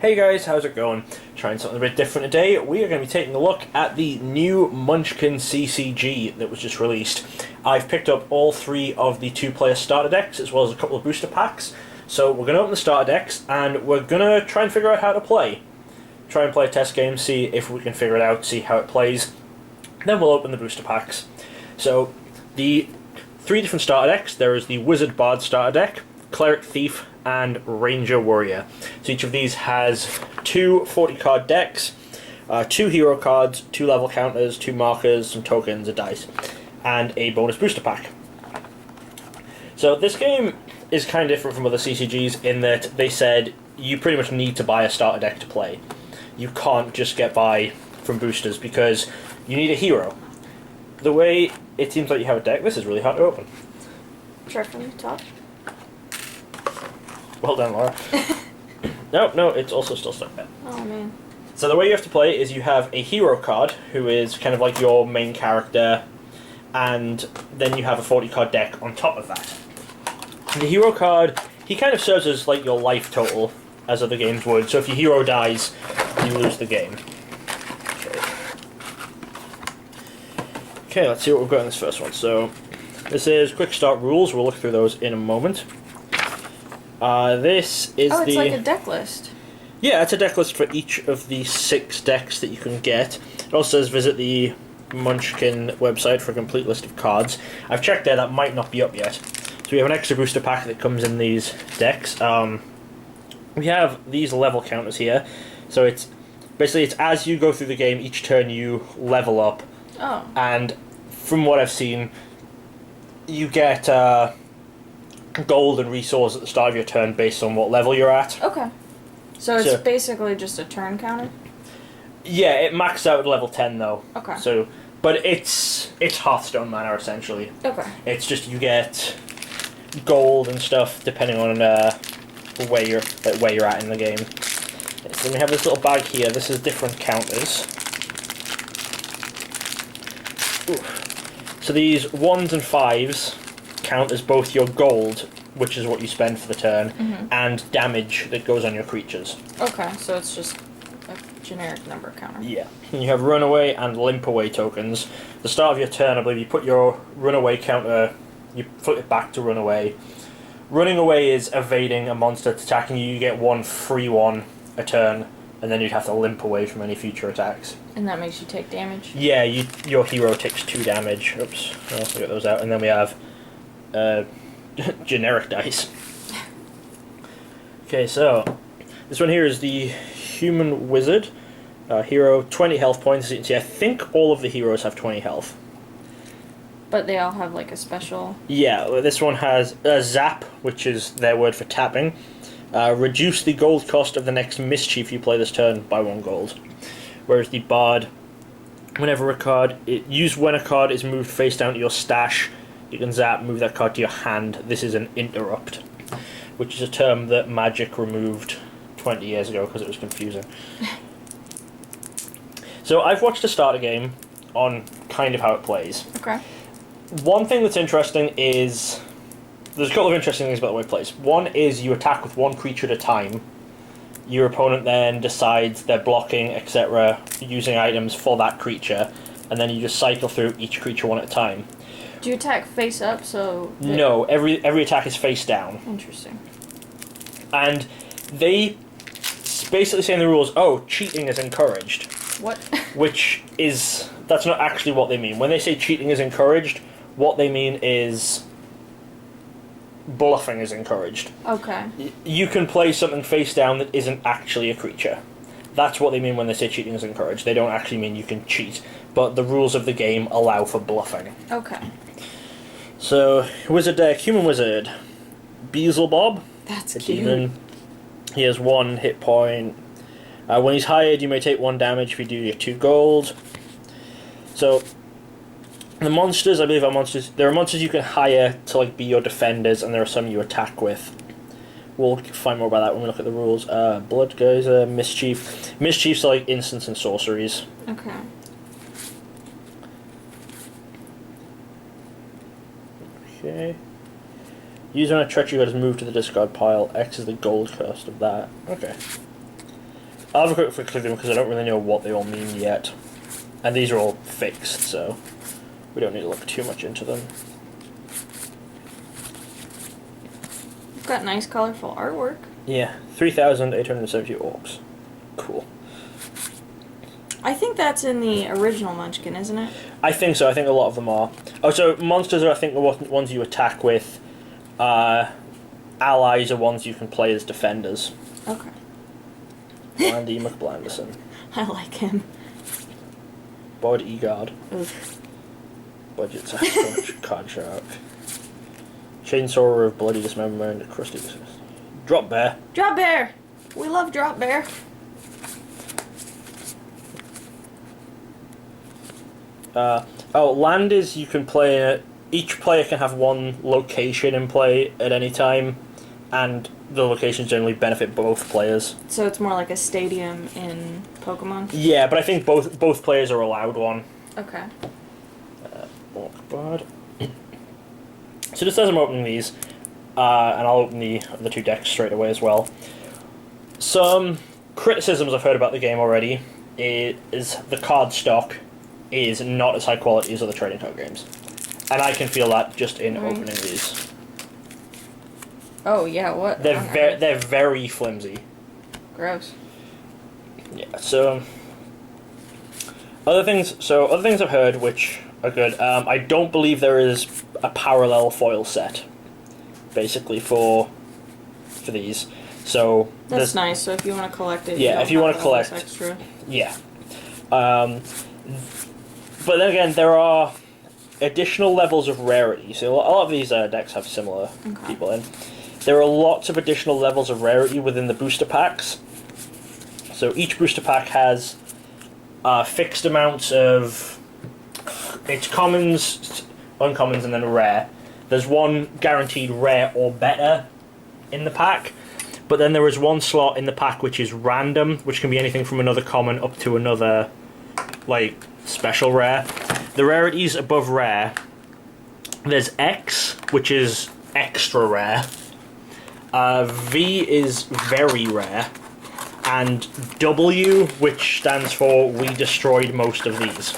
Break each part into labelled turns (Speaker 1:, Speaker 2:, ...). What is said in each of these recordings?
Speaker 1: Hey guys, how's it going? Trying something a bit different today. We are going to be taking a look at the new Munchkin CCG that was just released. I've picked up all three of the two-player starter decks as well as a couple of booster packs. So we're going to open the starter decks and we're going to try and figure out how to play. Try and play a test game, see if we can figure it out, see how it plays. Then we'll open the booster packs. So the three different starter decks, there is the Wizard Bard starter deck, Cleric Thief, and Ranger Warrior. So each of these has two 40-card decks, two hero cards, two level counters, two markers, some tokens, a dice, and a bonus booster pack. So this game is kind of different from other CCGs in that they said you pretty much need to buy a starter deck to play. You can't just get by from boosters because you need a hero. The way it seems like you have a deck, this is really hard to open.
Speaker 2: Try from the top.
Speaker 1: Well done, Laura. No, it's also still stuck there.
Speaker 2: Oh, man.
Speaker 1: So the way you have to play is you have a hero card, who is kind of like your main character, and then you have a 40-card deck on top of that. The hero card, he kind of serves as like your life total, as other games would. So if your hero dies, you lose the game. Okay, let's see what we've got in this first one. So this is quick start rules. We'll look through those in a moment. This is
Speaker 2: it's like a deck list.
Speaker 1: Yeah, it's a deck list for each of the 6 decks that you can get. It also says visit the Munchkin website for a complete list of cards. I've checked there, that might not be up yet. So we have an extra booster pack that comes in these decks. We have these level counters here. So it's as you go through the game, each turn you level up.
Speaker 2: Oh.
Speaker 1: And from what I've seen, you get gold and resource at the start of your turn based on what level you're at.
Speaker 2: Okay. So it's basically just a turn counter?
Speaker 1: Yeah, it maxed out at level 10 though.
Speaker 2: Okay.
Speaker 1: So, but it's Hearthstone Manor essentially.
Speaker 2: Okay.
Speaker 1: It's just you get gold and stuff depending on where you're at in the game. So then we have this little bag here. This is different counters. Ooh. So these 1s and 5s count as both your gold, which is what you spend for the turn, and damage that goes on your creatures.
Speaker 2: Okay, so it's just a generic number counter.
Speaker 1: Yeah. And you have runaway and limp away tokens. The start of your turn, I believe you put your runaway counter, you flip it back to runaway. Running away is evading a monster that's attacking you. You get one free one a turn, and then you'd have to limp away from any future attacks.
Speaker 2: And that makes you take damage?
Speaker 1: Yeah, your hero takes 2 damage. Oops, I'll also get those out. And then we have generic dice. Okay, so this one here is the Human Wizard. Hero, 20 health points. As you can see, I think all of the heroes have 20 health.
Speaker 2: But they all have like a special...
Speaker 1: Yeah, this one has a zap, which is their word for tapping. Reduce the gold cost of the next mischief you play this turn by 1 gold. Whereas the Bard, whenever a card... when a card is moved face down to your stash, you can zap, move that card to your hand. This is an interrupt, which is a term that Magic removed 20 years ago because it was confusing. So I've watched a starter game on kind of how it plays.
Speaker 2: Okay.
Speaker 1: One thing that's interesting is... There's a couple of interesting things about the way it plays. One is you attack with 1 creature at a time. Your opponent then decides they're blocking, etc., using items for that creature, and then you just cycle through each creature one at a time.
Speaker 2: Do you attack face up, so...
Speaker 1: No, every attack is face down.
Speaker 2: Interesting.
Speaker 1: And they basically say in the rules, oh, cheating is encouraged.
Speaker 2: What?
Speaker 1: Which is... That's not actually what they mean. When they say cheating is encouraged, what they mean is... bluffing is encouraged.
Speaker 2: Okay.
Speaker 1: You can play something face down that isn't actually a creature. That's what they mean when they say cheating is encouraged. They don't actually mean you can cheat. But the rules of the game allow for bluffing.
Speaker 2: Okay.
Speaker 1: So, Wizard deck, Human Wizard. Beelzebub.
Speaker 2: That's
Speaker 1: a
Speaker 2: cute.
Speaker 1: demon. He has 1 hit point. When he's hired, you may take 1 damage. If you do, you get 2 gold. So, the monsters, I believe, are monsters. There are monsters you can hire to like be your defenders, and there are some you attack with. We'll find more about that when we look at the rules. Blood Geyser, Mischief. Mischiefs are like instants and sorceries.
Speaker 2: Okay.
Speaker 1: Okay. Use when a treachery card is moved to the discard pile. X is the gold cost of that. Okay. I'll have a quick flick through them because I don't really know what they all mean yet. And these are all fixed, so we don't need to look too much into them.
Speaker 2: You've got nice, colorful artwork.
Speaker 1: Yeah, 3,870 orcs. Cool.
Speaker 2: I think that's in the original Munchkin, isn't it?
Speaker 1: I think so. I think a lot of them are. Oh, so monsters are, I think, the ones you attack with. Allies are ones you can play as defenders.
Speaker 2: Okay.
Speaker 1: Andy McBlanderson.
Speaker 2: I like him.
Speaker 1: Bod Egard.
Speaker 2: Oof.
Speaker 1: Budget Sasquatch. Card Shark. Chainsaw of Bloody Dismemberment. Crusty Drop Bear.
Speaker 2: Drop Bear! We love Drop Bear.
Speaker 1: Land is you can play. Each player can have one location in play at any time, and the locations generally benefit both players.
Speaker 2: So it's more like a stadium in Pokemon?
Speaker 1: Yeah, but I think both players are allowed one.
Speaker 2: Okay.
Speaker 1: Orc Bard. So just as I'm opening these, and I'll open the two decks straight away as well. Some criticisms I've heard about the game already is the card stock is not as high quality as other trading card games. And I can feel that just in opening these.
Speaker 2: Oh, yeah, what?
Speaker 1: They're very flimsy.
Speaker 2: Gross.
Speaker 1: Yeah, so other things I've heard which are good. I don't believe there is a parallel foil set basically for these. So
Speaker 2: that's nice. So if you want to collect it,
Speaker 1: yeah, if you want to collect
Speaker 2: extra.
Speaker 1: Yeah. But then again, there are additional levels of rarity. So a lot of these decks have similar people in. There are lots of additional levels of rarity within the booster packs. So each booster pack has fixed amounts of it's commons, uncommons, and then rare. There's one guaranteed rare or better in the pack, but then there is one slot in the pack which is random, which can be anything from another common up to another like special rare. The rarities above rare, there's X, which is extra rare. V is very rare, and W, which stands for we destroyed most of these.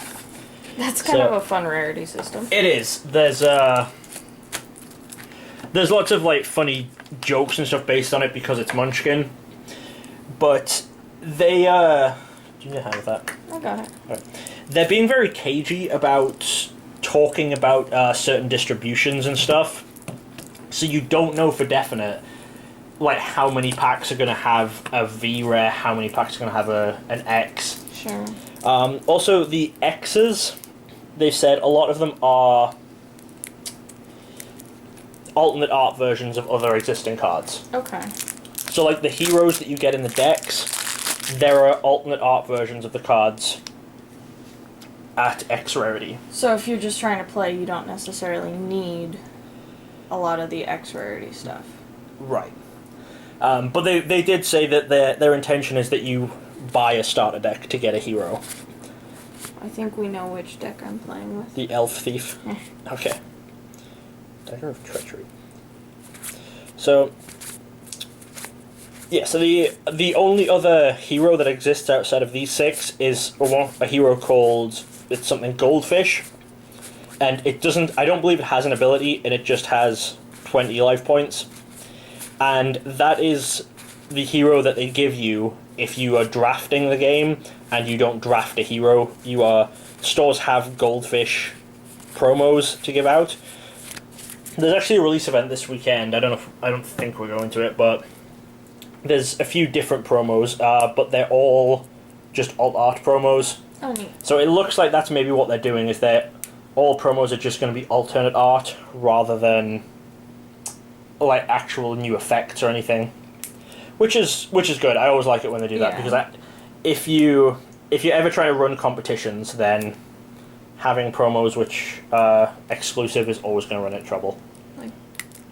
Speaker 2: That's kind of a fun rarity system.
Speaker 1: It is. There's lots of like funny jokes and stuff based on it because it's Munchkin, but they do you have that?
Speaker 2: I got it.
Speaker 1: Right. They're being very cagey about talking about certain distributions and stuff, so you don't know for definite like how many packs are going to have a V rare, how many packs are going to have an X.
Speaker 2: Sure.
Speaker 1: Also, the X's, they've said a lot of them are alternate art versions of other existing cards.
Speaker 2: Okay.
Speaker 1: So like the heroes that you get in the decks, there are alternate art versions of the cards at X rarity.
Speaker 2: So if you're just trying to play, you don't necessarily need a lot of the X rarity stuff.
Speaker 1: Right. But they did say that their intention is that you buy a starter deck to get a hero.
Speaker 2: I think we know which deck I'm playing with.
Speaker 1: The Elf Thief?
Speaker 2: Yeah.
Speaker 1: Okay. Dagger of Treachery. So, yeah, so the only other hero that exists outside of these six is a hero called, it's something Goldfish, and it doesn't, I don't believe it has an ability, and it just has 20 life points, and that is the hero that they give you if you are drafting the game and you don't draft a hero. Stores have Goldfish promos to give out. There's actually a release event this weekend. I don't think we're going to it, but there's a few different promos, but they're all just alt art promos.
Speaker 2: Oh, neat.
Speaker 1: So it looks like that's maybe what they're doing, is that all promos are just going to be alternate art rather than like actual new effects or anything. Which is good. I always like it when they do that, because if you ever try to run competitions, then having promos which are exclusive is always going to run into trouble.
Speaker 2: Like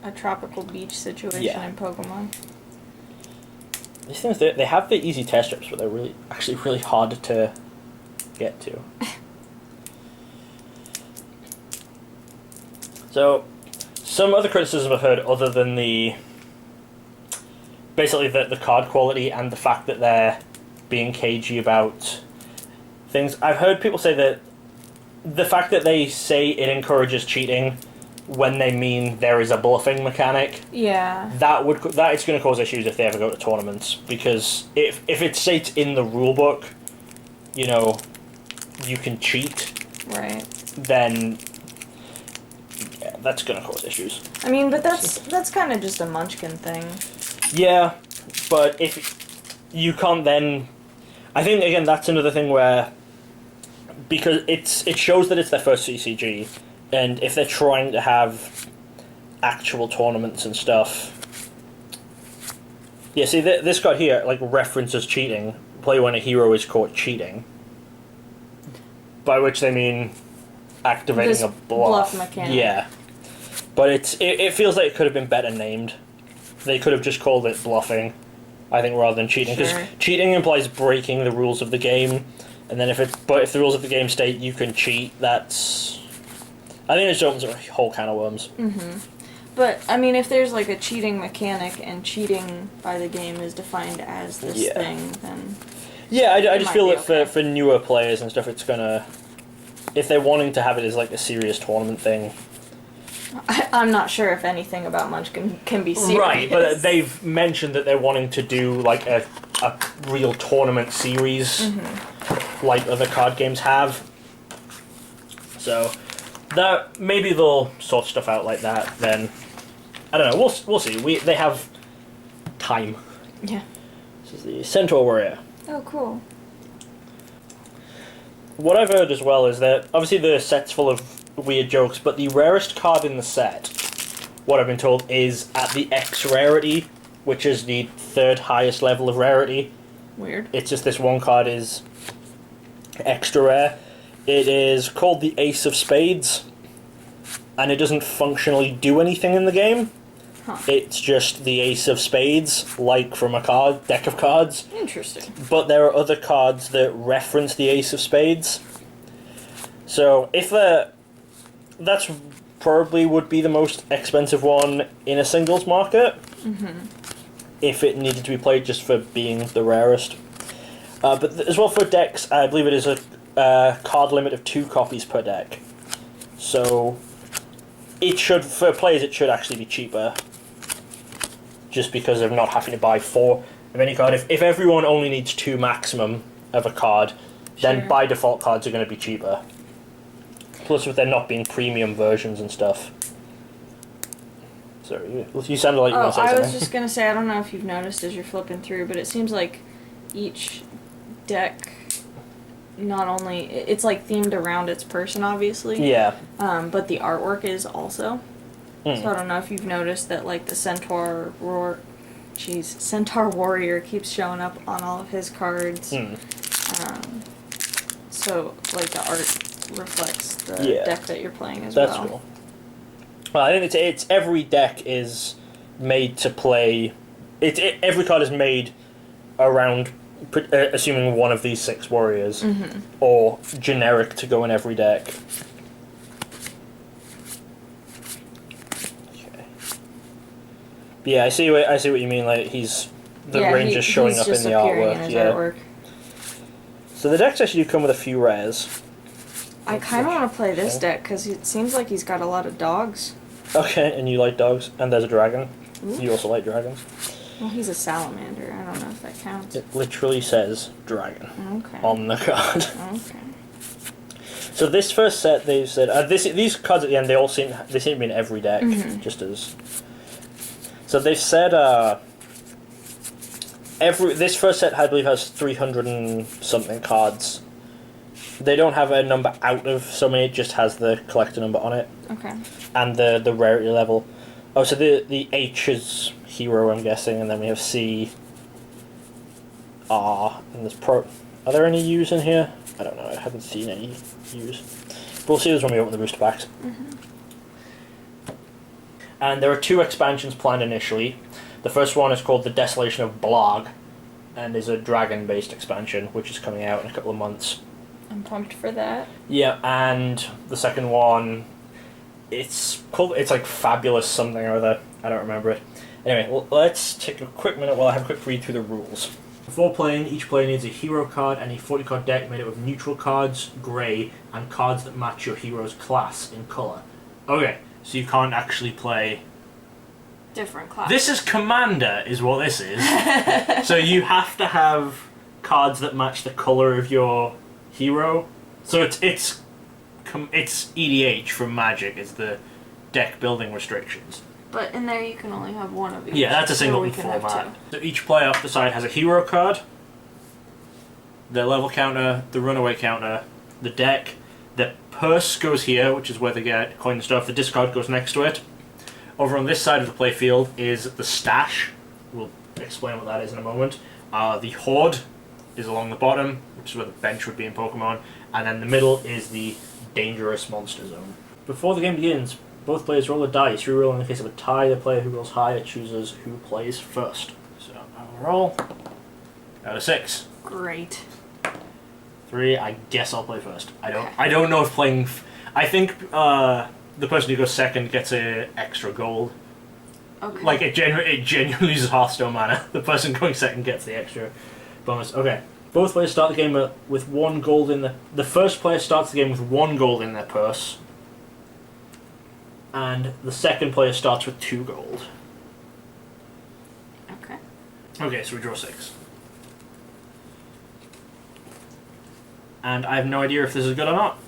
Speaker 2: a tropical beach situation in Pokemon.
Speaker 1: These things, they have the easy test strips, but they're actually really hard to get to. So, some other criticism I've heard, other than basically the card quality and the fact that they're being cagey about things. I've heard people say that the fact that they say it encourages cheating when they mean there is a bluffing mechanic,
Speaker 2: Yeah.
Speaker 1: that it's going to cause issues if they ever go to tournaments, because if it states in the rule book, you know, you can cheat,
Speaker 2: Right.
Speaker 1: then yeah, that's going to cause issues.
Speaker 2: I mean, but that's kind of just a Munchkin thing.
Speaker 1: Yeah, but if you can't then... I think, again, that's another thing where... Because it shows that it's their first CCG, and if they're trying to have actual tournaments and stuff... Yeah, see, this card here, like, references cheating. Play when a hero is caught cheating. By which they mean activating
Speaker 2: This
Speaker 1: a bluff.
Speaker 2: mechanic.
Speaker 1: Yeah. But it feels like it could have been better named. They could have just called it bluffing, I think, rather than cheating. Because cheating implies breaking the rules of the game. And then if the rules of the game state you can cheat, that's... I think it just opens a whole can of worms.
Speaker 2: Mm-hmm. But, I mean, if there's, like, a cheating mechanic and cheating by the game is defined as this thing, then...
Speaker 1: Yeah, I just feel that
Speaker 2: okay.
Speaker 1: for newer players and stuff, it's gonna... If they're wanting to have it as, like, a serious tournament thing...
Speaker 2: I'm not sure if anything about Munchkin can be serious.
Speaker 1: Right, but they've mentioned that they're wanting to do, like, a real tournament series, like other card games have. So, that maybe they'll sort stuff out like that, then... I don't know, we'll see. They have time.
Speaker 2: Yeah.
Speaker 1: This is the Centaur Warrior.
Speaker 2: Oh, cool.
Speaker 1: What I've heard as well is that, obviously the set's full of weird jokes, but the rarest card in the set, what I've been told, is at the X rarity, which is the third highest level of rarity.
Speaker 2: Weird.
Speaker 1: It's just this one card is extra rare. It is called the Ace of Spades, and it doesn't functionally do anything in the game.
Speaker 2: Huh.
Speaker 1: It's just the Ace of Spades, like from a deck of cards.
Speaker 2: Interesting.
Speaker 1: But there are other cards that reference the Ace of Spades. So if that's probably would be the most expensive one in a singles market. If it needed to be played just for being the rarest. But as well for decks, I believe it is a card limit of 2 copies per deck. So it should, for players, it should actually be cheaper. Just because of not having to buy 4 of any card. If everyone only needs 2 maximum of a card, then by default cards are going to be cheaper. Plus with there not being premium versions and stuff. Sorry, you sounded like you want to say something.
Speaker 2: I was just going to say, I don't know if you've noticed as you're flipping through, but it seems like each deck, not only... It's like themed around its person, obviously.
Speaker 1: Yeah.
Speaker 2: But the artwork is also. So I don't know if you've noticed that, like, the Centaur Warrior keeps showing up on all of his cards. So, like, the art reflects the deck that you're playing as well.
Speaker 1: That's cool. Well, I think it's every deck is made to play... every card is made around, assuming one of these 6 warriors, or generic to go in every deck. Yeah, I see what you mean. Like the range is showing up in the artwork.
Speaker 2: In his artwork.
Speaker 1: So the decks actually do come with a few rares.
Speaker 2: I kind of want to play this deck because it seems like he's got a lot of dogs.
Speaker 1: Okay, and you like dogs, and there's a dragon.
Speaker 2: Ooh.
Speaker 1: You also like dragons.
Speaker 2: Well, he's a salamander. I don't know if that counts.
Speaker 1: It literally says dragon on the card.
Speaker 2: Okay.
Speaker 1: So this first set, they've said these cards at the end they seem to be in every deck, just as. So they've said this first set I believe has 300 and something cards. They don't have a number out of so many; it just has the collector number on it.
Speaker 2: Okay.
Speaker 1: And the rarity level. Oh, so the H is hero, I'm guessing, and then we have C, R, and there's pro. Are there any U's in here? I don't know. I haven't seen any U's. But we'll see this when we open the booster packs. And there are 2 expansions planned initially. The first one is called The Desolation of Blag, and is a dragon-based expansion, which is coming out in a couple of months.
Speaker 2: I'm pumped for that.
Speaker 1: Yeah, and the second one, it's like Fabulous something or other. I don't remember it. Anyway, let's take a quick minute while I have a quick read through the rules. Before playing, each player needs a hero card and a 40 card deck made up of neutral cards, grey, and cards that match your hero's class in colour. Okay, so you can't actually play...
Speaker 2: Different class.
Speaker 1: This is Commander, is what this is. So you have to have cards that match the colour of your hero. So it's EDH from Magic, is the deck building restrictions.
Speaker 2: But in there you can only have one of each.
Speaker 1: Yeah, that's a single
Speaker 2: we can have
Speaker 1: format.
Speaker 2: two.
Speaker 1: So each player off the side has a hero card, the level counter, the runaway counter, the deck. The purse goes here, which is where they get coin and stuff. The discard goes next to it. Over on this side of the playfield is the stash. We'll explain what that is in a moment. The horde is along the bottom, which is where the bench would be in Pokemon. And then the middle is the dangerous monster zone. Before the game begins, both players roll a dice. Reroll in the case of a tie. The player who rolls higher chooses who plays first. So I'll roll. Out of 6.
Speaker 2: Great.
Speaker 1: 3. I guess I'll play first. I don't know if playing. I think the person who goes second gets a extra gold.
Speaker 2: Okay.
Speaker 1: Like it genuinely uses Hearthstone mana. The person going second gets the extra bonus. Okay. Both players start the game with 1 gold in the first player starts the game with 1 gold in their purse. And the second player starts with 2 gold.
Speaker 2: Okay.
Speaker 1: Okay, so we draw 6. And I have no idea if this is good or not.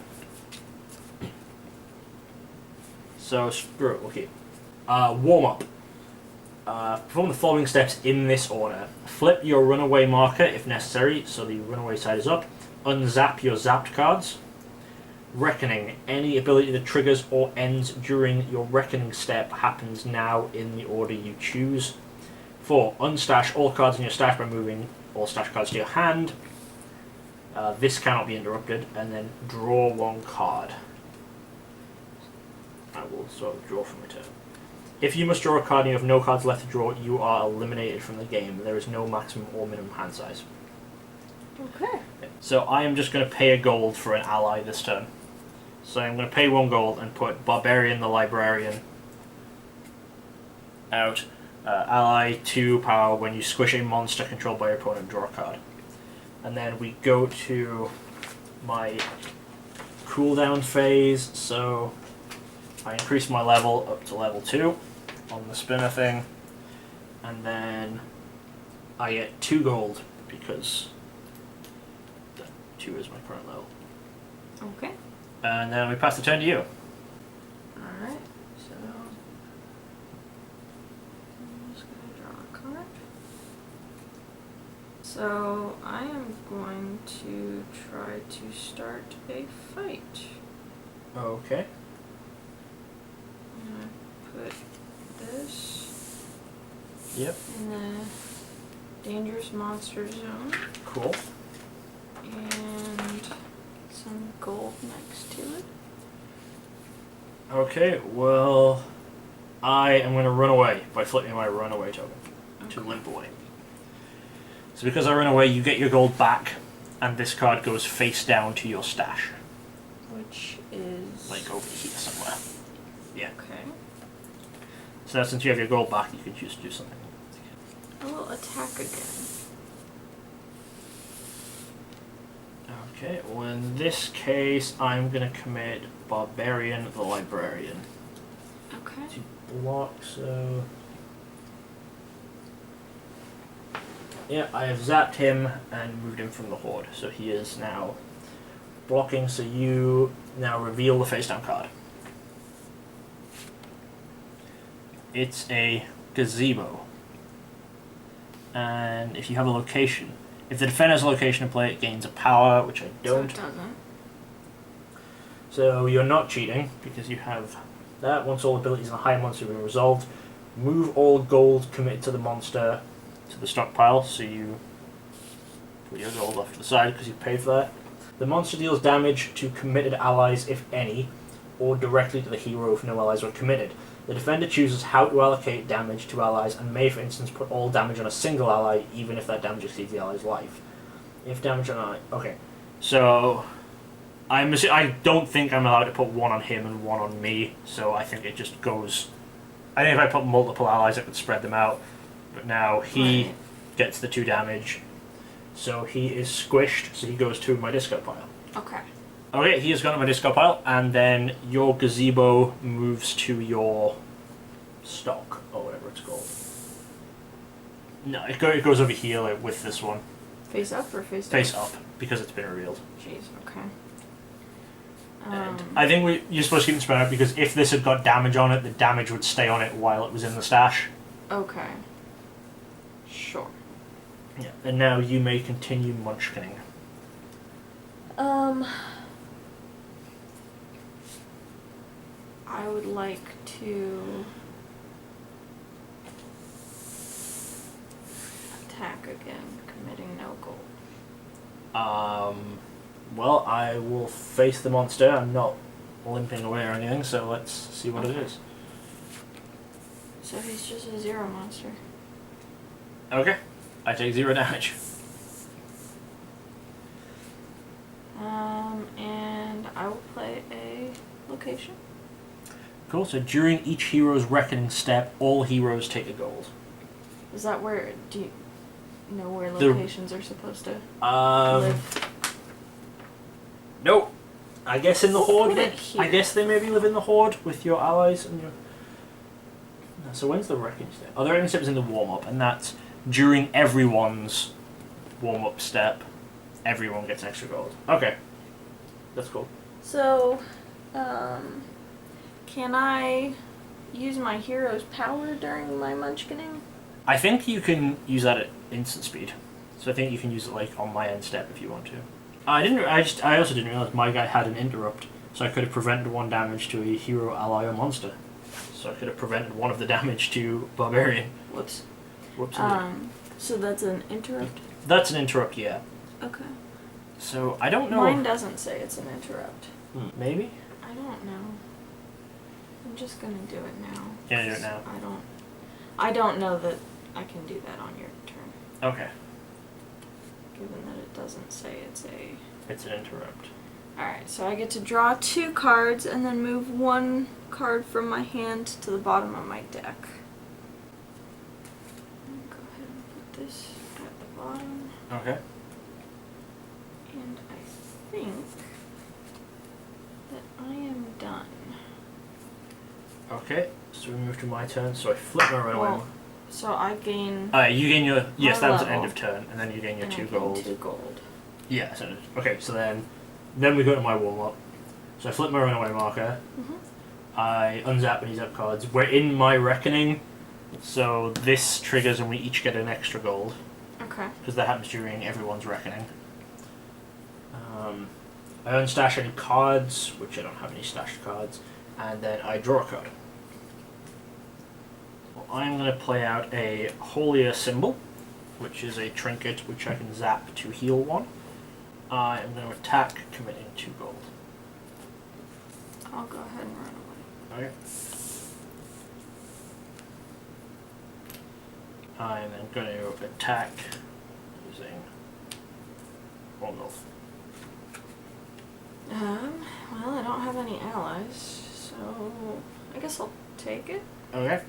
Speaker 1: So, screw it, okay. Warm up. Perform the following steps in this order. Flip your runaway marker if necessary, so the runaway side is up. Unzap your zapped cards. Reckoning. Any ability that triggers or ends during your reckoning step happens now in the order you choose. 4. Unstash all cards in your stash by moving all stash cards to your hand. This cannot be interrupted. And then draw 1 card. I will sort of draw from my turn. If you must draw a card and you have no cards left to draw, you are eliminated from the game. There is no maximum or minimum hand size.
Speaker 2: Okay.
Speaker 1: So I am just going to pay a gold for an ally this turn. So I'm going to pay 1 gold and put Barbarian the Librarian out. Ally 2 power. When you squish a monster controlled by your opponent, draw a card. And then we go to my cooldown phase. So I increase my level up to level 2 on the spinner thing. And then I get 2 gold because 2 is my current level.
Speaker 2: Okay.
Speaker 1: And then we pass the turn to you.
Speaker 2: Alright, so I'm just going to draw a card. So I am going to try to start a fight.
Speaker 1: Okay.
Speaker 2: I'm going to put this
Speaker 1: Yep.
Speaker 2: in the dangerous monster zone.
Speaker 1: Cool.
Speaker 2: And some gold next to it.
Speaker 1: Okay, well, I am going to run away by flipping my runaway token to
Speaker 2: Okay.
Speaker 1: limp away. So because I run away, you get your gold back, and this card goes face down to your stash.
Speaker 2: Which is...
Speaker 1: Like over here somewhere. Yeah.
Speaker 2: Okay.
Speaker 1: So now since you have your gold back, you can choose to do something.
Speaker 2: I will attack again.
Speaker 1: Okay, well in this case, I'm going to commit Barbarian the Librarian
Speaker 2: Okay.
Speaker 1: to block, so... Yeah, I have zapped him and moved him from the Horde, so he is now blocking, so you now reveal the face down card. It's a gazebo. And if you have a location, if the defender has a location to play, it gains a power, which I don't.
Speaker 2: So it doesn't.
Speaker 1: So you're not cheating, because you have that. Once all abilities and high monster have been resolved, move all gold committed to the monster to the stockpile, so you put your gold off to the side because you paid for that. The monster deals damage to committed allies, if any, or directly to the hero if no allies were committed. The defender chooses how to allocate damage to allies and may, for instance, put all damage on a single ally, even if that damage exceeds the ally's life. If damage on ally... Okay. So... I don't think I'm allowed to put 1 on him and 1 on me, so I think it just goes... I think if I put multiple allies, I could spread them out. But now he gets the 2 damage, So he is squished, so he goes to my discard pile.
Speaker 2: Okay.
Speaker 1: Okay, he has gone to my discard pile, and then your gazebo moves to your stock, or whatever it's called. No, it goes over here like, with this one.
Speaker 2: Face up or face down?
Speaker 1: Face up, because it's been revealed.
Speaker 2: Jeez, okay.
Speaker 1: And I think you're supposed to keep it spread out, because if this had got damage on it, the damage would stay on it while it was in the stash.
Speaker 2: Okay. Sure.
Speaker 1: Yeah, and now you may continue munchkining.
Speaker 2: I would like to attack again, committing no goal.
Speaker 1: Well, I will face the monster. I'm not limping away or anything, so let's see what it is.
Speaker 2: So he's just a 0 monster.
Speaker 1: Okay, I take 0 damage.
Speaker 2: And I will play a location.
Speaker 1: Cool, so during each hero's reckoning step, all heroes take a gold.
Speaker 2: Is that where, do you know where locations are supposed to
Speaker 1: Um,
Speaker 2: live?
Speaker 1: Nope. I guess in the Horde.
Speaker 2: Put it here.
Speaker 1: I guess they maybe live in the Horde with your allies and your... So when's the reckoning step? Oh, the reckoning step is in the warm-up, and that's during everyone's warm-up step. Everyone gets extra gold. Okay. That's cool.
Speaker 2: So, can I use my hero's power during my munchkining?
Speaker 1: I think you can use that at instant speed. So I think you can use it like on my end step if you want to. I also didn't realize my guy had an interrupt, so I could have prevented 1 damage to a hero, ally, or monster. So I could have prevented 1 of the damage to barbarian.
Speaker 2: Whoops.
Speaker 1: Whoops.
Speaker 2: So that's an interrupt?
Speaker 1: That's an interrupt, yeah.
Speaker 2: Okay.
Speaker 1: So I don't know.
Speaker 2: Mine doesn't say it's an interrupt.
Speaker 1: Maybe.
Speaker 2: I don't know. I'm just gonna do it now.
Speaker 1: You're gonna do it now.
Speaker 2: I don't know that I can do that on your turn.
Speaker 1: Okay.
Speaker 2: Given that it doesn't say it's a...
Speaker 1: It's an interrupt.
Speaker 2: Alright, so I get to draw 2 cards and then move 1 card from my hand to the bottom of my deck. Go ahead and put this at the bottom.
Speaker 1: Okay.
Speaker 2: And I think that I am done.
Speaker 1: Okay, so we move to my turn, so I flip my runaway.
Speaker 2: Well, so I gain...
Speaker 1: You gain your... Yes, that was the
Speaker 2: level.
Speaker 1: end of turn, and then you gain your
Speaker 2: and
Speaker 1: 2
Speaker 2: I gain
Speaker 1: gold.
Speaker 2: 2 gold.
Speaker 1: Yeah, so... Okay, so then we go to my warm-up. So I flip my runaway marker. I unzap and use up cards. We're in my reckoning, so this triggers and we each get an extra gold.
Speaker 2: Okay.
Speaker 1: Because that happens during everyone's reckoning. I unstash any cards, which I don't have any stashed cards, and then I draw a card. Well, I'm going to play out a Holier Symbol, which is a trinket which I can zap to heal 1. I am going to attack, committing 2 gold.
Speaker 2: I'll go ahead and run away.
Speaker 1: Okay. I am then going to attack using 1 gold.
Speaker 2: Well, I don't have any allies, so I guess I'll take it.
Speaker 1: Okay.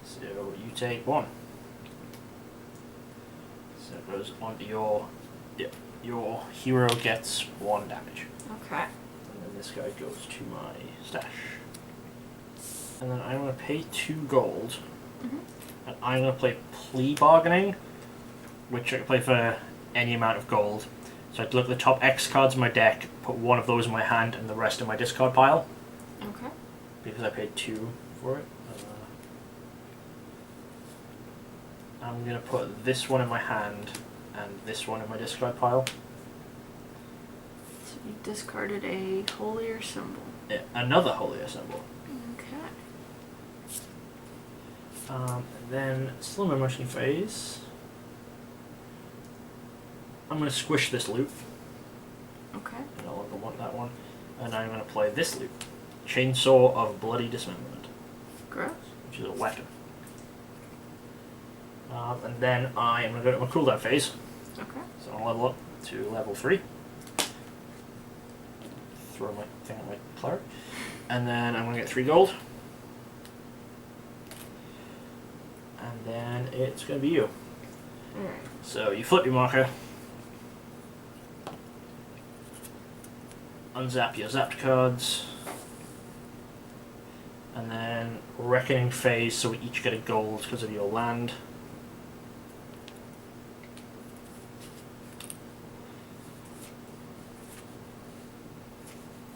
Speaker 1: So you take 1. So it goes onto your... Yep. Your hero gets 1 damage.
Speaker 2: Okay.
Speaker 1: And then this guy goes to my stash. And then I'm going to pay 2 gold. And I'm going to play Plea Bargaining, which I can play for any amount of gold. So I'd look at the top X cards in my deck, put 1 of those in my hand and the rest in my discard pile.
Speaker 2: Okay.
Speaker 1: Because I paid 2 for it. I'm going to put this one in my hand and this one in my discard pile.
Speaker 2: So you discarded a Holier Symbol.
Speaker 1: Yeah, another Holier Symbol.
Speaker 2: Okay.
Speaker 1: And then, still in my motion phase, I'm going to squish this loop.
Speaker 2: Okay.
Speaker 1: I no longer want that one. And I'm going to play this loop. Chainsaw of Bloody Dismemberment.
Speaker 2: Gross.
Speaker 1: Which is a weapon. And then I am going to go to my cooldown phase.
Speaker 2: Okay.
Speaker 1: So I'll level up to level 3. Throw my thing at my cleric. And then I'm going to get 3 gold. And then it's going to be you.
Speaker 2: Alright.
Speaker 1: So you flip your marker, unzap your zapped cards, and then Reckoning phase, so we each get a gold because of your land.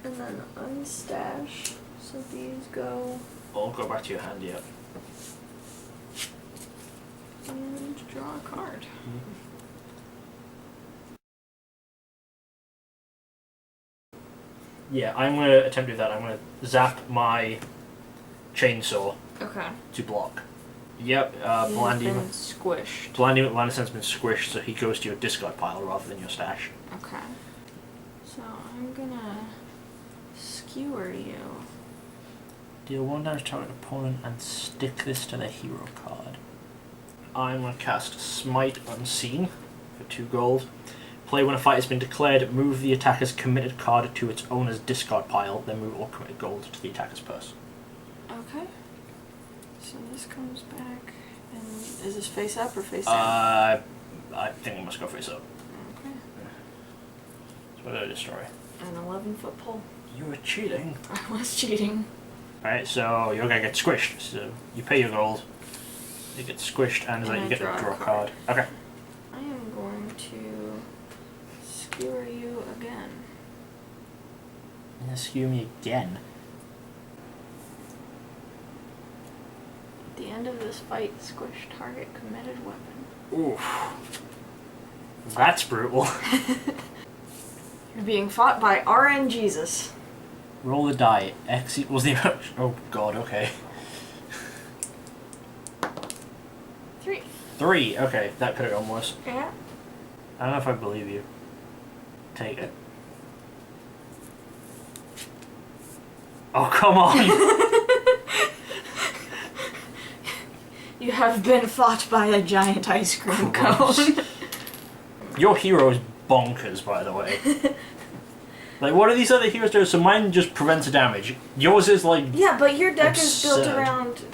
Speaker 2: And then unstash, so these go.
Speaker 1: All go back to your hand, yep.
Speaker 2: And draw a card.
Speaker 1: Yeah, I'm going to attempt to do that. I'm going to zap my chainsaw
Speaker 2: Okay.
Speaker 1: to block. Yep,
Speaker 2: He's
Speaker 1: Blandy
Speaker 2: been squished.
Speaker 1: Landison's been squished, so he goes to your discard pile rather than your stash.
Speaker 2: Okay. So I'm gonna skewer you.
Speaker 1: Deal 1 damage to target opponent and stick this to the hero card. I'm going to cast Smite Unseen for 2 gold. Play when a fight has been declared, move the attacker's committed card to its owner's discard pile, then move all committed gold to the attacker's purse.
Speaker 2: Okay. So this comes back, and is this face up or face down?
Speaker 1: I think I must go face up.
Speaker 2: Okay.
Speaker 1: So what did I destroy?
Speaker 2: An 11-foot pole.
Speaker 1: You were cheating.
Speaker 2: I was cheating.
Speaker 1: Alright, so you're going to get squished. So you pay your gold, you get squished, and then you get to draw a card. Okay.
Speaker 2: I am going to skewer you again.
Speaker 1: You're going to skew me again.
Speaker 2: At the end of this fight, squish target committed weapon.
Speaker 1: Oof. That's brutal.
Speaker 2: You're being fought by RN Jesus.
Speaker 1: Roll the die. X equals the amount. Oh god, okay.
Speaker 2: 3.
Speaker 1: 3, okay, that could have gone worse.
Speaker 2: Yeah.
Speaker 1: I don't know if I believe you. Take it. Oh, come on!
Speaker 2: You have been fought by a giant ice cream cone.
Speaker 1: Your hero is bonkers, by the way. Like, what do these other heroes do? So mine just prevents damage. Yours is like...
Speaker 2: Yeah, but your deck is built
Speaker 1: absurd.
Speaker 2: around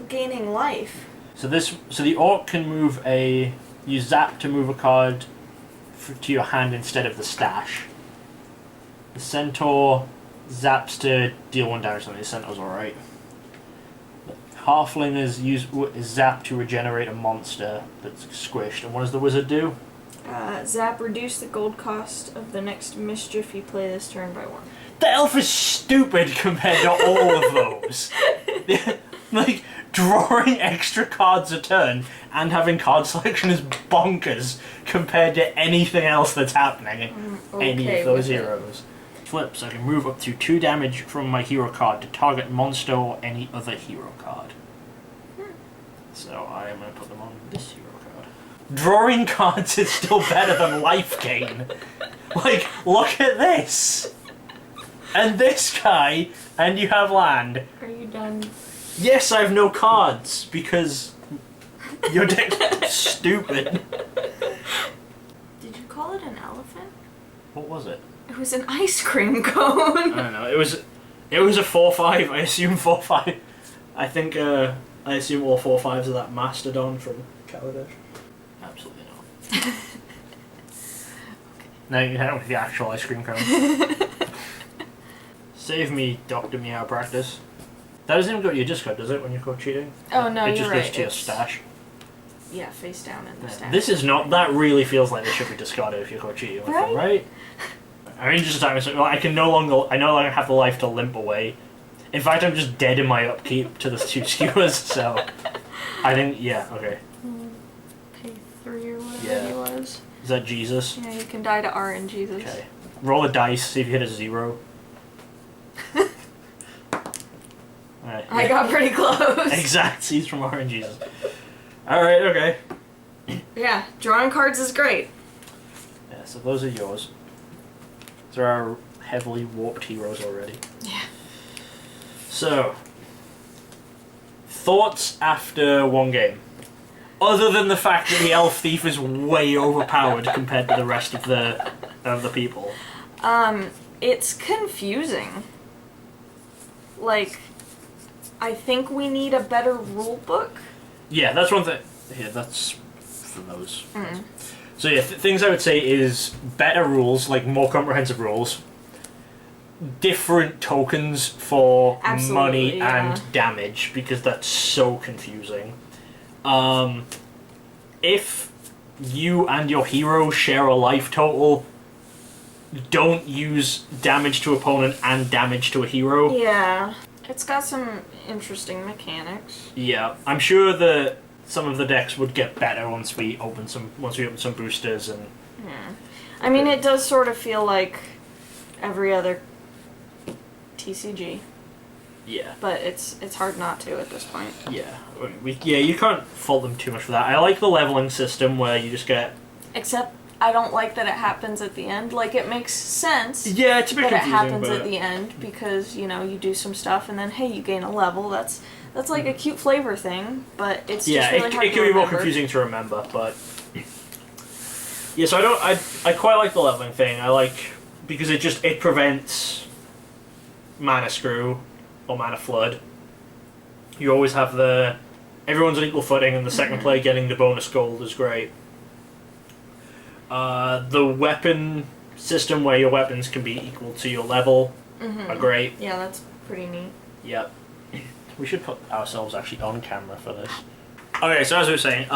Speaker 2: gaining life.
Speaker 1: So the orc can move a... You zap to move a card to your hand instead of the stash. The centaur zaps to deal 1 damage. The centaur's alright. Halfling is zap to regenerate a monster that's squished. And what does the wizard do?
Speaker 2: Zap, reduce the gold cost of the next mischief you play this turn by 1.
Speaker 1: The elf is stupid compared to all of those. Like, drawing extra cards a turn and having card selection is bonkers compared to anything else that's happening in any of those heroes. Flip, so I can move up to 2 damage from my hero card to target monster or any other hero card. So I am going to put them on this hero card. Drawing cards is still better than life gain. Like, look at this! And this guy, and you have land.
Speaker 2: Are you done?
Speaker 1: Yes, I have no cards, because your deck's stupid.
Speaker 2: Did you call it an elephant?
Speaker 1: What was it?
Speaker 2: It was an ice cream cone.
Speaker 1: I don't know. It was a 4/5. I assume 4/5. I think I assume all 4/5s are that mastodon from Kaladesh. Absolutely not.
Speaker 2: Okay.
Speaker 1: Now you can hit him with the actual ice cream cone. Save me, Dr. Meow Practice. That doesn't even go to your discard, does it, when you're caught cheating?
Speaker 2: Oh no,
Speaker 1: it
Speaker 2: you're
Speaker 1: just
Speaker 2: right.
Speaker 1: goes to your stash.
Speaker 2: Yeah, face down in the stash.
Speaker 1: This is not. That really feels like this should be discarded if you're caught cheating with them, right? I mean, just a time. Well, I no longer have the life to limp away. In fact, I'm just dead in my upkeep to the 2 skewers. So, I think okay.
Speaker 2: Pay 3 or whatever
Speaker 1: Yeah.
Speaker 2: he was.
Speaker 1: Is that Jesus?
Speaker 2: Yeah, you can die to RN Jesus.
Speaker 1: Okay. Roll a dice. See if you hit a 0. Alright.
Speaker 2: I got pretty close.
Speaker 1: Exactly. He's from RNGs. Alright, okay.
Speaker 2: Yeah, drawing cards is great.
Speaker 1: Yeah, so those are yours. There are heavily warped heroes already.
Speaker 2: Yeah.
Speaker 1: So, thoughts after 1 game? Other than the fact that the elf thief is way overpowered compared to the rest of the people.
Speaker 2: It's confusing. Like, I think we need a better rule book.
Speaker 1: Yeah, that's one thing. Yeah, that's than those.
Speaker 2: Mm.
Speaker 1: So yeah, things I would say is better rules, like more comprehensive rules. Different tokens for
Speaker 2: Absolutely,
Speaker 1: money
Speaker 2: yeah.
Speaker 1: and damage, because that's so confusing. If you and your hero share a life total, don't use damage to opponent and damage to a hero.
Speaker 2: Yeah. It's got some interesting mechanics.
Speaker 1: Yeah, I'm sure that some of the decks would get better once we open some boosters and.
Speaker 2: Yeah. I mean, it does sort of feel like every other TCG,
Speaker 1: Yeah.
Speaker 2: but it's hard not to at this point.
Speaker 1: Yeah. You can't fault them too much for that. I like the leveling system where you just get.
Speaker 2: Except I don't like that it happens at the end. Like, it makes sense.
Speaker 1: Yeah, it's a bit
Speaker 2: that it
Speaker 1: confusing,
Speaker 2: happens
Speaker 1: but
Speaker 2: at the end because, you know, you do some stuff and then, hey, you gain a level. That's like a cute flavor thing, but it's just really hard to
Speaker 1: it can be more
Speaker 2: remember.
Speaker 1: confusing to remember, but yeah. So I quite like the leveling thing. I like because it prevents mana screw or mana flood. You always have everyone's on equal footing, and the second player getting the bonus gold is great. The weapon system where your weapons can be equal to your level are great.
Speaker 2: Yeah, that's pretty neat.
Speaker 1: Yep. We should put ourselves actually on camera for this. Okay, so as we were saying,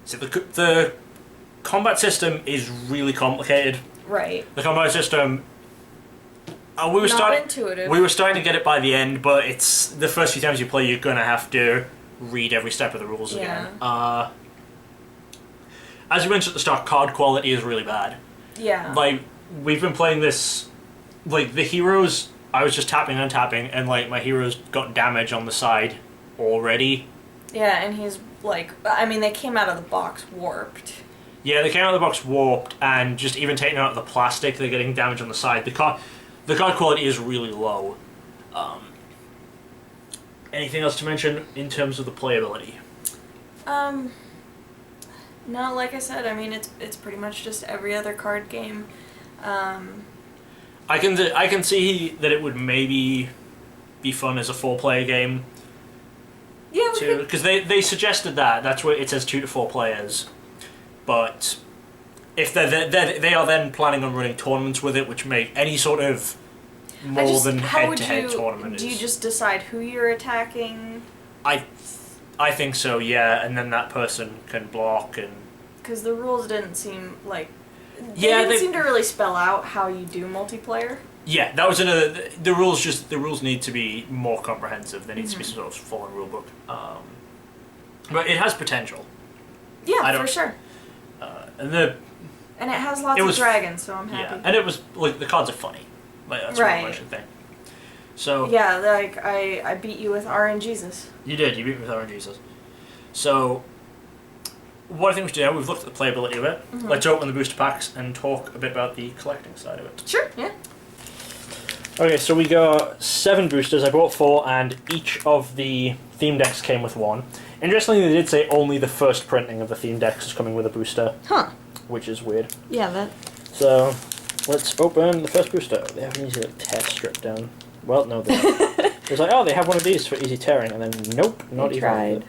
Speaker 1: so the combat system is really complicated.
Speaker 2: Right.
Speaker 1: The combat system. We were
Speaker 2: intuitive.
Speaker 1: We were starting to get it by the end, but it's the first few times you play, you're gonna have to read every step of the rules again. As we mentioned at the start, card quality is really bad.
Speaker 2: Yeah.
Speaker 1: Like, we've been playing this, like, the heroes, I was just tapping and tapping, and, like, my heroes got damage on the side already.
Speaker 2: Yeah, and he's, like, I mean, they came out of the box warped.
Speaker 1: Yeah, they came out of the box warped, and just even taking out the plastic, they're getting damage on the side. The card quality is really low. Anything else to mention in terms of the playability?
Speaker 2: No, like I said, I mean, it's pretty much just every other card game.
Speaker 1: I can see that it would maybe be fun as a 4-player game.
Speaker 2: Yeah,
Speaker 1: too, because they suggested that. That's where it says 2 to 4 players. But if they are then planning on running tournaments with it, which make any sort of more than head-to-head tournament.
Speaker 2: Do you just decide who you're attacking?
Speaker 1: I think so, yeah, and then that person can block and.
Speaker 2: Because the rules didn't seem like. They
Speaker 1: didn't
Speaker 2: seem to really spell out how you do multiplayer.
Speaker 1: Yeah, that was another. The rules need to be more comprehensive. There needs to be some sort of full-on rule book. But it has potential.
Speaker 2: Yeah, for sure.
Speaker 1: And
Speaker 2: it has lots of dragons, so I'm happy.
Speaker 1: Yeah, and it was like the cards are funny. Like that's what I should think. So
Speaker 2: yeah, like I beat you with RNGesus.
Speaker 1: You did. You beat me with RNGesus. So what I think we should do now, we've looked at the playability of it. Let's open the booster packs and talk a bit about the collecting side of it.
Speaker 2: Sure. Yeah.
Speaker 1: Okay, so we got 7 boosters. I bought 4, and each of the theme decks came with 1. Interestingly, they did say only the first printing of the theme decks is coming with a booster.
Speaker 2: Huh.
Speaker 1: Which is weird.
Speaker 2: Yeah, that.
Speaker 1: So, let's open the first booster. They have an easy tear strip down. Well, no, they don't. It's like, oh, they have one of these for easy tearing, and then nope, not even.
Speaker 2: Tried.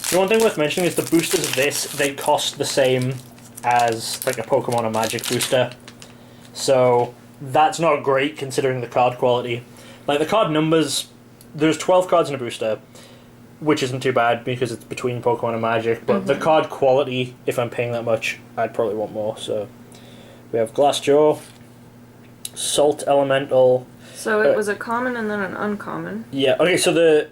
Speaker 1: The one thing worth mentioning is the boosters of this, they cost the same as like a Pokemon or Magic booster. So that's not great considering the card quality. Like the card numbers, there's 12 cards in a booster, which isn't too bad because it's between Pokemon and Magic, but the card quality, if I'm paying that much, I'd probably want more. So we have Glassjaw, Salt Elemental.
Speaker 2: So it was a common and then an uncommon.
Speaker 1: Yeah, okay, so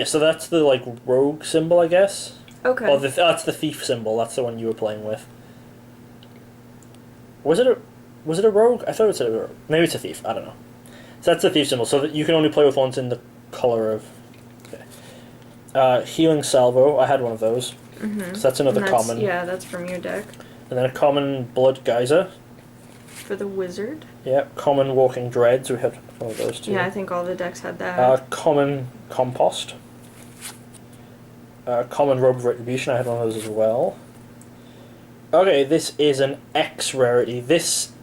Speaker 1: so that's the like rogue symbol, I guess.
Speaker 2: Okay.
Speaker 1: Oh, that's the thief symbol. That's the one you were playing with. Was it a rogue? I thought it said a rogue. Maybe it's a thief. I don't know. So that's the thief symbol. So that you can only play with ones in the color of. Okay. Healing Salvo. I had one of those. So that's another common.
Speaker 2: Yeah, that's from your deck.
Speaker 1: And then a common Blood Geyser.
Speaker 2: For the wizard.
Speaker 1: Yeah. Common Walking Dreads. We had one of those too.
Speaker 2: Yeah, I think all the decks had that.
Speaker 1: Common Compost. Common Robe of Retribution, I had one of those as well. Okay, this is an X rarity.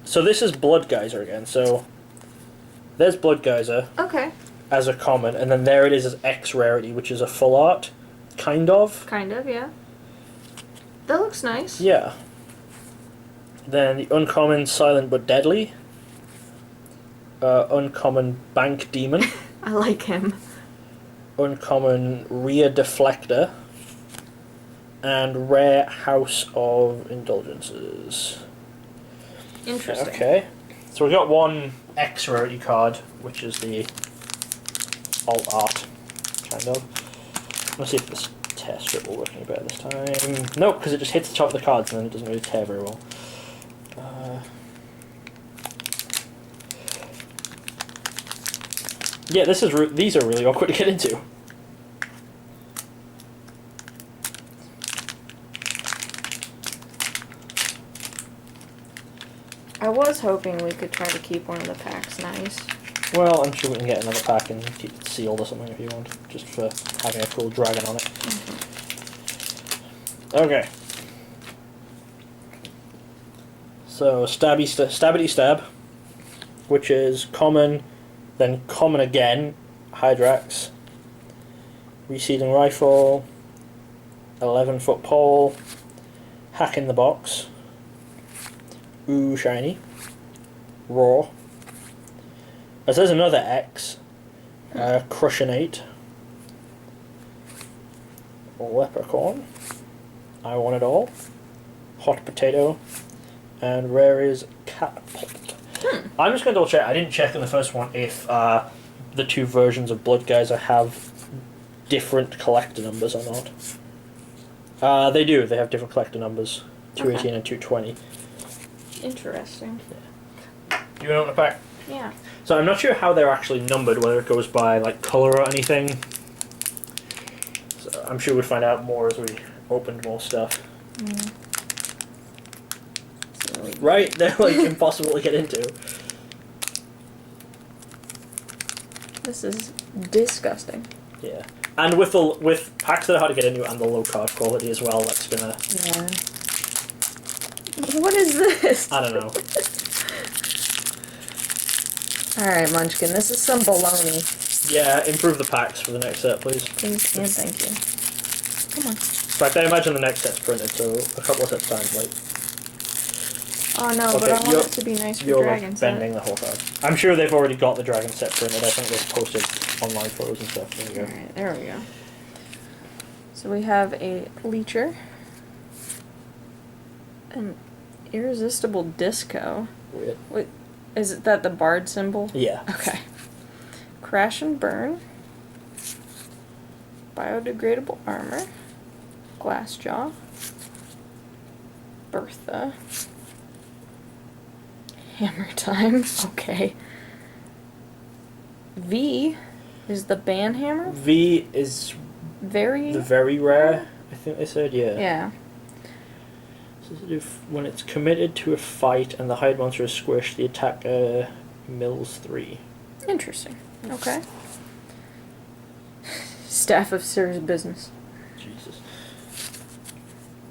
Speaker 1: So this is Blood Geyser again, so there's Blood Geyser.
Speaker 2: Okay.
Speaker 1: as a common, and then there it is as X rarity, which is a full art, kind of.
Speaker 2: Kind of, yeah. That looks nice.
Speaker 1: Yeah. Then the uncommon Silent but Deadly. Uncommon Bank Demon.
Speaker 2: I like him.
Speaker 1: Uncommon Rear Deflector. And rare House of Indulgences.
Speaker 2: Interesting.
Speaker 1: Okay. So we got one X rarity card, which is the alt art, kind of. Let's see if this tear strip will work any better this time. Nope, because it just hits the top of the cards and then it doesn't really tear very well. Yeah, these are really awkward to get into.
Speaker 2: I was hoping we could try to keep one of the packs nice.
Speaker 1: Well, I'm sure we can get another pack and keep it sealed or something if you want, just for having a cool dragon on it. Mm-hmm. Okay. So, Stabbity Stab, which is common, then common again, Hydrax, Reseeding Rifle, 11-foot pole, Hack in the Box, Ooh Shiny, Raw. As there's another X, Crushionate, Leprechaun, I Want It All, Hot Potato, and rare is Catapult. I'm just going to double check. I didn't check in the first one if the two versions of Blood Geyser have different collector numbers or not. They do. They have different collector numbers. 218 and 220.
Speaker 2: Interesting.
Speaker 1: Yeah. You want to open a pack?
Speaker 2: Yeah.
Speaker 1: So I'm not sure how they're actually numbered, whether it goes by like color or anything. So I'm sure we'll find out more as we opened more stuff.
Speaker 2: Mm. So
Speaker 1: Right? They're like impossible to get into.
Speaker 2: this is disgusting.
Speaker 1: Yeah. And with packs that are hard to get into and the low card quality as well, that's gonna...
Speaker 2: Yeah. What is this?
Speaker 1: I don't know.
Speaker 2: Alright, Munchkin, this is some baloney.
Speaker 1: Yeah, improve the packs for the next set, please.
Speaker 2: Please and thank you. Come on.
Speaker 1: In fact, I imagine the next set's printed, so a couple of sets times late.
Speaker 2: Oh no,
Speaker 1: Okay,
Speaker 2: but I want it to be nice for
Speaker 1: You're
Speaker 2: Dragon
Speaker 1: like bending the whole card. I'm sure they've already got the Dragon set printed. I think they've posted online photos and stuff. There you go.
Speaker 2: Alright, there we go. So we have a Leecher. An Irresistible Disco.
Speaker 1: Weird.
Speaker 2: Wait, is it that the Bard symbol?
Speaker 1: Yeah.
Speaker 2: Okay. Crash and Burn. Biodegradable Armor. Glassjaw. Bertha. Hammer Time. Okay. V is the Banhammer?
Speaker 1: V is
Speaker 2: Very...
Speaker 1: the very rare, I think they said, yeah.
Speaker 2: Yeah.
Speaker 1: So if, when it's committed to a fight and the hide monster is squished, the attacker mills 3.
Speaker 2: Interesting. Okay. Staff of Sir's Business.
Speaker 1: Jesus.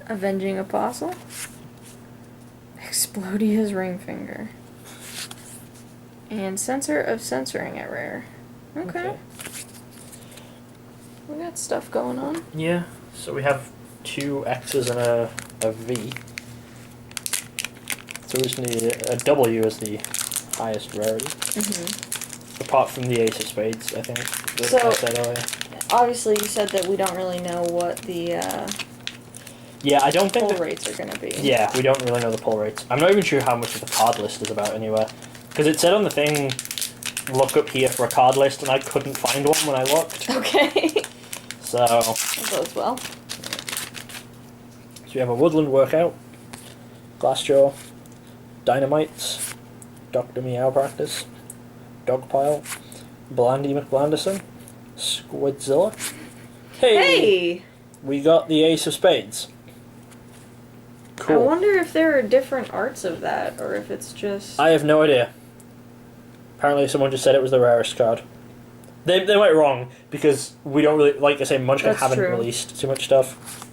Speaker 2: Avenging Apostle. Explodia's Ring Finger. And Censor of Censoring at rare. Okay. We got stuff going on.
Speaker 1: Yeah, so we have 2 X's and a V. So we just need a W as the highest rarity.
Speaker 2: Mm-hmm.
Speaker 1: Apart from the Ace of Spades, I think. That
Speaker 2: So-
Speaker 1: I said earlier.
Speaker 2: Obviously, you said that we don't really know what the
Speaker 1: Yeah, I don't think
Speaker 2: pull
Speaker 1: that,
Speaker 2: rates are going to be.
Speaker 1: yeah, we don't really know the pull rates. I'm not even sure how much of the card list is about anywhere. Because it said on the thing, look up here for a card list, and I couldn't find one when I looked.
Speaker 2: Okay.
Speaker 1: So,
Speaker 2: That goes well.
Speaker 1: so we have a Woodland Workout, Glassjaw, Dynamites, Dr. Meow Practice, Dogpile, Blandy McBlanderson, Squidzilla.
Speaker 2: Hey!
Speaker 1: We got the Ace of Spades. Cool.
Speaker 2: I wonder if there are different arts of that, or if it's just...
Speaker 1: I have no idea. Apparently someone just said it was the rarest card. They went wrong, because we don't really, like I say, Munchkin
Speaker 2: That's
Speaker 1: haven't
Speaker 2: true.
Speaker 1: released too much stuff.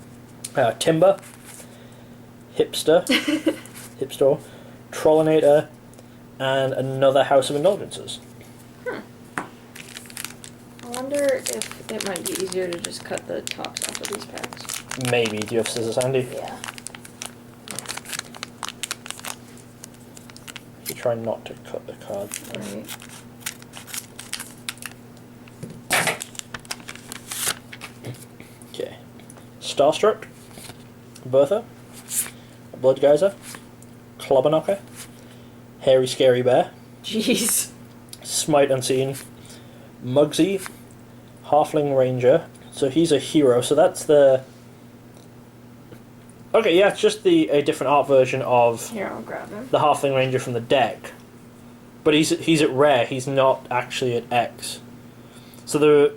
Speaker 1: Timber, Hipster, Hipster, Trollinator, and another House of Indulgences.
Speaker 2: wonder if it might be easier to just cut the tops off of these packs.
Speaker 1: Maybe. Do you have scissors handy?
Speaker 2: Yeah.
Speaker 1: You try not to cut the card.
Speaker 2: Right.
Speaker 1: Okay. Starstruck, Bertha, Blood Geyser, Clobberknocker, Hairy Scary Bear,
Speaker 2: Jeez.
Speaker 1: Smite Unseen, Mugsy, Halfling Ranger. So he's a hero. So that's the. Okay, yeah, it's just a different art version of
Speaker 2: Here, I'll grab him.
Speaker 1: the Halfling Ranger from the deck. But he's at rare. He's not actually at X. So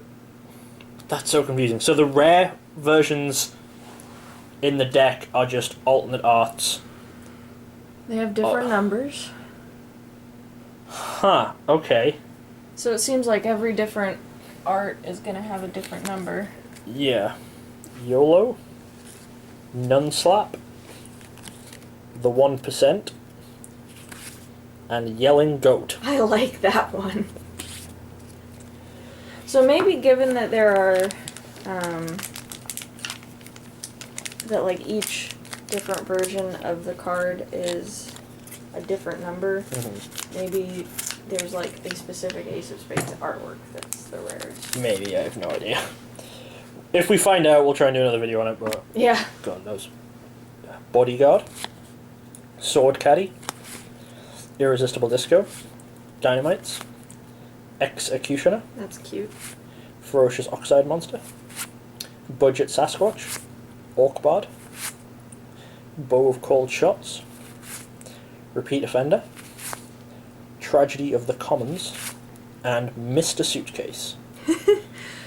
Speaker 1: that's so confusing. So the rare versions in the deck are just alternate arts.
Speaker 2: They have different numbers.
Speaker 1: Huh, okay.
Speaker 2: So it seems like every different art is going to have a different number.
Speaker 1: Yeah. YOLO, Nunslap, The 1%, and Yelling Goat.
Speaker 2: I like that one. So maybe given that there are, that like each different version of the card is a different number, maybe there's like a specific Ace of Spades artwork that's the rarest.
Speaker 1: Maybe, I have no idea. If we find out, we'll try and do another video on it, but
Speaker 2: Yeah.
Speaker 1: God knows. Bodyguard, Sword Caddy, Irresistible Disco, Dynamites, Executioner,
Speaker 2: That's cute.
Speaker 1: Ferocious Oxide Monster, Budget Sasquatch, Orc-Bard, Bow of Cold Shots, Repeat Offender, Tragedy of the Commons, and Mr. Suitcase.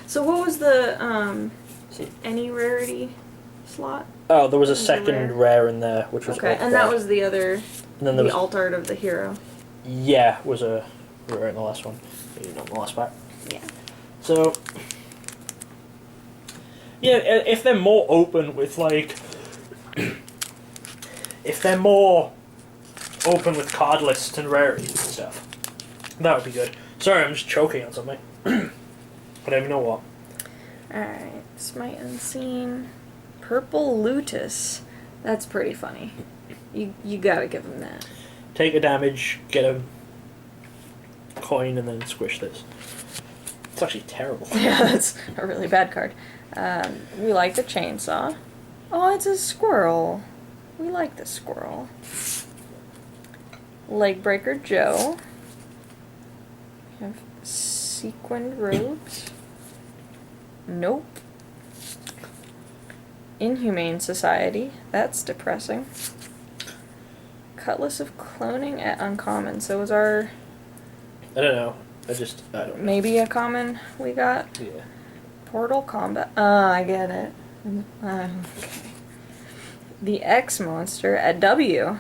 Speaker 2: So what was the, any rarity slot?
Speaker 1: Oh, there was a
Speaker 2: Was it
Speaker 1: second rare in there, which was
Speaker 2: Okay, and that was the other,
Speaker 1: and then there
Speaker 2: the
Speaker 1: was,
Speaker 2: alt art of the hero.
Speaker 1: yeah, was a rare in the last one. Maybe not in the last pack.
Speaker 2: Yeah.
Speaker 1: So, yeah, if they're more open with, like, if they're more open with card lists and rarities and stuff, that would be good. Sorry, I'm just choking on something. I don't even know what.
Speaker 2: Alright, Smite Unseen. Purple Lutus. That's pretty funny. You gotta give him that.
Speaker 1: Take a damage, get a coin, and then squish this. It's actually terrible.
Speaker 2: Yeah, that's a really bad card. We like the chainsaw. Oh, it's a squirrel. We like the squirrel. Legbreaker Joe. We have sequined robes. Nope. Inhumane Society. That's depressing. Cutlass of Cloning at uncommon. So was our
Speaker 1: I don't know. I don't know.
Speaker 2: maybe a common we got?
Speaker 1: Yeah.
Speaker 2: Portal Combat. I get it. Okay. The X monster at W.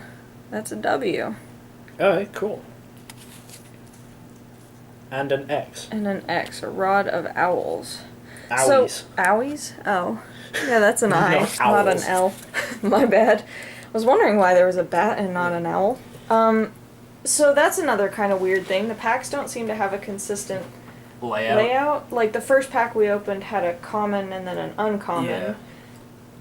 Speaker 2: That's a W.
Speaker 1: Alright, cool. And an X.
Speaker 2: And an X, a Rod of Owls.
Speaker 1: Owies.
Speaker 2: So, owies? Oh. Yeah, that's an I,
Speaker 1: Not
Speaker 2: not an
Speaker 1: owls.
Speaker 2: L. My bad. I was wondering why there was a bat and not an owl. So that's another kind of weird thing. The packs don't seem to have a consistent layout. Like the first pack we opened had a common and then an uncommon.
Speaker 1: Yeah.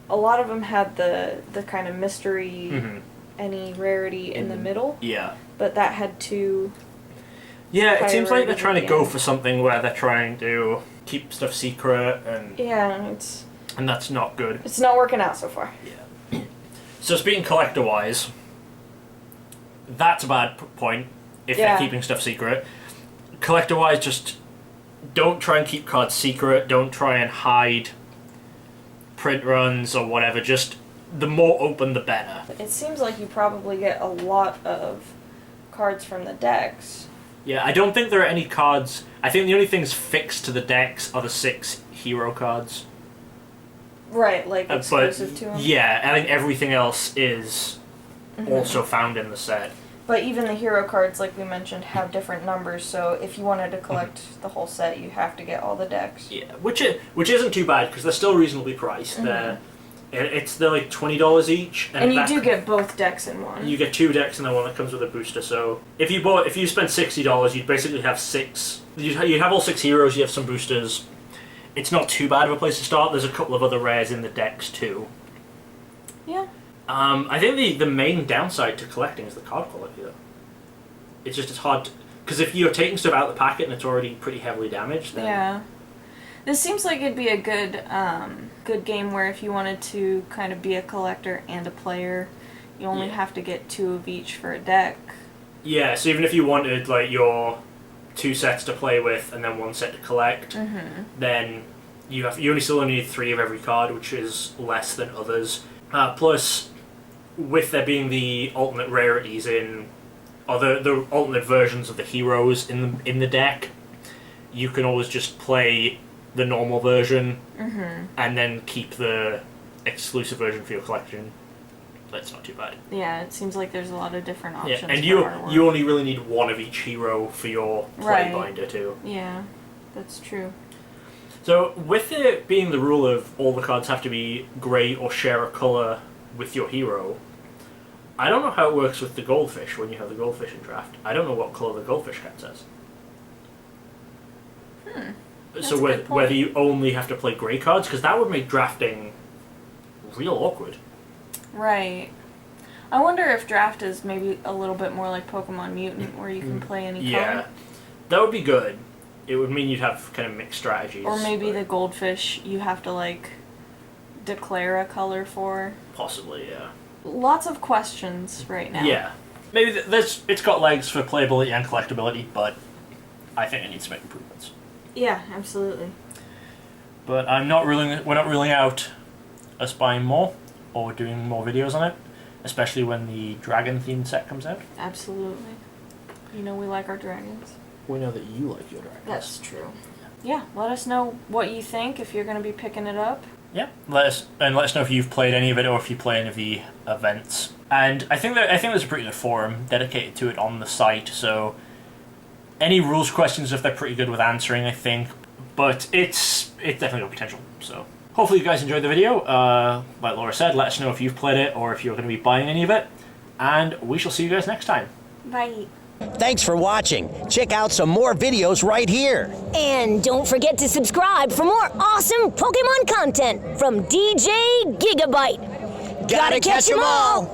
Speaker 2: A lot of them had the kind of mystery, any rarity in the middle.
Speaker 1: Yeah.
Speaker 2: But that had two.
Speaker 1: Yeah, it
Speaker 2: higher
Speaker 1: seems like they're
Speaker 2: rarity
Speaker 1: trying to
Speaker 2: at the
Speaker 1: go
Speaker 2: end.
Speaker 1: for something where they're trying to keep stuff secret, and
Speaker 2: Yeah,
Speaker 1: and that's not good.
Speaker 2: it's not working out so far.
Speaker 1: Yeah. So speaking collector-wise, that's a bad point if
Speaker 2: Yeah.
Speaker 1: they're keeping stuff secret. Collector-wise, just don't try and keep cards secret. Don't try and hide print runs or whatever. Just the more open, the better.
Speaker 2: It seems like you probably get a lot of cards from the decks.
Speaker 1: Yeah, I don't think there are any cards. I think the only things fixed to the decks are the 6 hero cards.
Speaker 2: Right, like
Speaker 1: But
Speaker 2: exclusive to them.
Speaker 1: yeah, I think everything else is also found in the set.
Speaker 2: But even the hero cards, like we mentioned, have different numbers. So if you wanted to collect the whole set, you have to get all the decks.
Speaker 1: Yeah, which isn't too bad because they're still reasonably priced. They're They're like $20 each,
Speaker 2: and you do get both decks in one.
Speaker 1: You get 2 decks and then one that comes with a booster. So if you spent $60, you'd basically have 6. You'd have all 6 heroes. You have some boosters. It's not too bad of a place to start. There's a couple of other rares in the decks too.
Speaker 2: Yeah.
Speaker 1: I think the main downside to collecting is the card quality though. It's hard because if you're taking stuff out of the packet and it's already pretty heavily damaged, then
Speaker 2: yeah. This seems like it'd be a good game where if you wanted to kind of be a collector and a player, you only have to get 2 of each for a deck.
Speaker 1: Yeah, so even if you wanted like your 2 sets to play with and then 1 set to collect, then you only need 3 of every card, which is less than others. Plus, with there being the alternate rarities or the alternate versions of the heroes in the deck, you can always just play the normal version and then keep the exclusive version for your collection. That's not too bad.
Speaker 2: Yeah, it seems like there's a lot of different options.
Speaker 1: Yeah, and you only really need 1 of each hero for your play binder too.
Speaker 2: Yeah, that's true.
Speaker 1: So with it being the rule of all the cards have to be grey or share a colour with your hero, I don't know how it works with the goldfish when you have the goldfish in draft. I don't know what colour the goldfish cat says. So whether you only have to play grey cards, because that would make drafting real awkward.
Speaker 2: Right. I wonder if draft is maybe a little bit more like Pokemon Mutant, where you can play any color.
Speaker 1: Yeah, that would be good. It would mean you'd have kind of mixed strategies.
Speaker 2: Or maybe the goldfish you have to like declare a color for.
Speaker 1: Possibly, yeah.
Speaker 2: Lots of questions right now.
Speaker 1: Yeah. Maybe it's got legs for playability and collectability, but I think it needs to make improvements.
Speaker 2: Yeah, absolutely.
Speaker 1: But we're not ruling out us buying more or doing more videos on it, especially when the dragon themed set comes out.
Speaker 2: Absolutely. You know we like our dragons.
Speaker 1: We know that you like your dragons.
Speaker 2: That's true. Yeah, let us know what you think if you're going to be picking it up.
Speaker 1: Yeah, let us know if you've played any of it or if you play any of the events. And I think there's a pretty good forum dedicated to it on the site, so any rules questions, if they're pretty good with answering, I think. But it's definitely got potential. So hopefully you guys enjoyed the video. Like Laura said, let us know if you've played it or if you're going to be buying any of it. And we shall see you guys next time.
Speaker 2: Bye.
Speaker 3: Thanks for watching. Check out some more videos right here.
Speaker 4: And don't forget to subscribe for more awesome Pokemon content from DJ Gigabyte.
Speaker 3: Gotta catch 'em all!